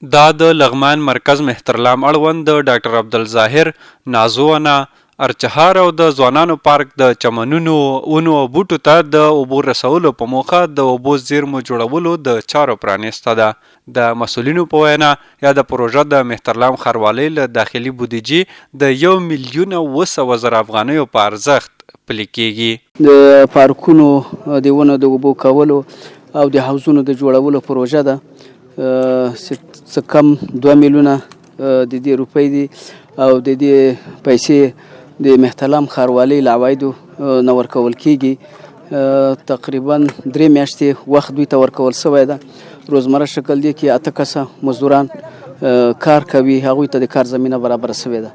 دا د لغمان مرکز مهترلام اړوند د ډاکټر عبدالظاهر نازوونه ارچهار او د ځوانانو پارک د چمنونو ونو او بوټو ته د اوبو رسولو په موخه د اوبو زیرمو جوړولو د چارو پرانیسته ده. د مسؤلینو په وینا یاده پروژه د مهترلام ښاروالۍ له داخلي بودیجې د 1,200,000 افغانیو په ارزښت پلي کیږي. د پارکونو د ونو د اوبو کولو او د حوضونو د جوړولو پروژه ده. څه کم 2 میلیونه د دې روپۍ دي او د دې پیسې د مهترلام ښاروالۍ له عوایدو نه ورکول کیږي. تقریبا 3 میاشتې وخت دوی ته ورکول شوی ده. روزمره شکل دی کې 8 کسه مزدوران کار کوي، هغوی ته د کار زمینه برابره شوې ده.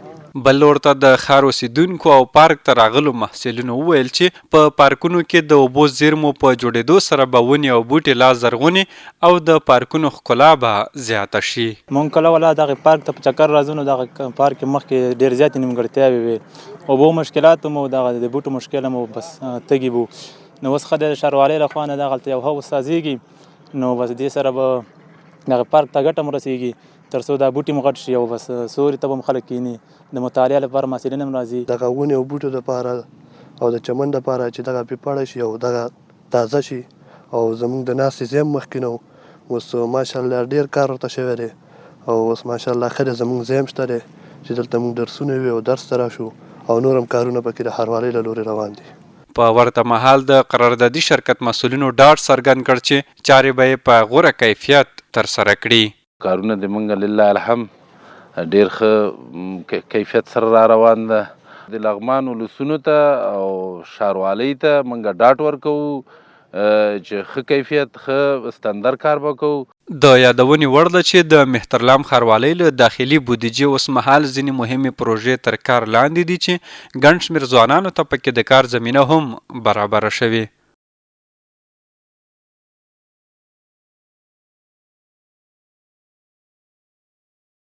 بل ورته د ښار اوسیدونکو او پارک ته راغلو محصلینو وویل چې په پارکونو کې د اوبو زیرمو په جوړېدو سره به ونې او بوټي لا زرغونې او د پارکونو ښکلا به زیاته شي. مونږ کله ولا دغه پارک ته په چکر راځو نو دغه پارک مخکې ډېر زیاتې نیمګړتیاوې وې، اوبو مشکلات مو دغه د بوټو مشکل مو بس تږي وو. نو اوس ښه د ښاروالۍ له خوا نه دغلته یو حوض سازېږي نو بس دې سره به دغه پارک ته ګټه مو رسېږي تر څو دا بوټي مو غټ شي او بس سوري ته به هم خلک کښېني. د مطالعه لپاره محصلین هم راځي. دغه ونې او بوټو دپاره او د چمن دپاره چې دغه پیپړه شي او دغه تازه شي او زموږ د ناستې ځای هم مخکې نه و. اوس ماشاءالله ډېر کار ورته شوی دی او اوس ماشاءالله ښه دی. زموږ ځای هم شته دی چې دلته موږ درسونه وي او درس ته راشو او نور هم کارونه پکې د ښاروالۍ له لورې روان دي. په ورته مهال د قراردادي شرکت مسؤلینو ډاډ څرګند کړ چې چارې به یې په غوره کیفیت ترسره کړي. کارونه د موږ لله الحمد ډېر ښه کیفیت سره را روان ده. د لغمان ولسونو ته او ښاروالۍ ته موږ ډاډ ورکوو چې ښه کیفیت ښه ستندر کار به کوو. د یادونې وړ ده چې د مهترلام ښاروالۍ له داخلي بودیجې اوس مهال ځینې مهمې پروژې تر کار لاندې دي چې ګڼ شمېر ځوانانو ته پکې د کار زمینه هم برابره شوې.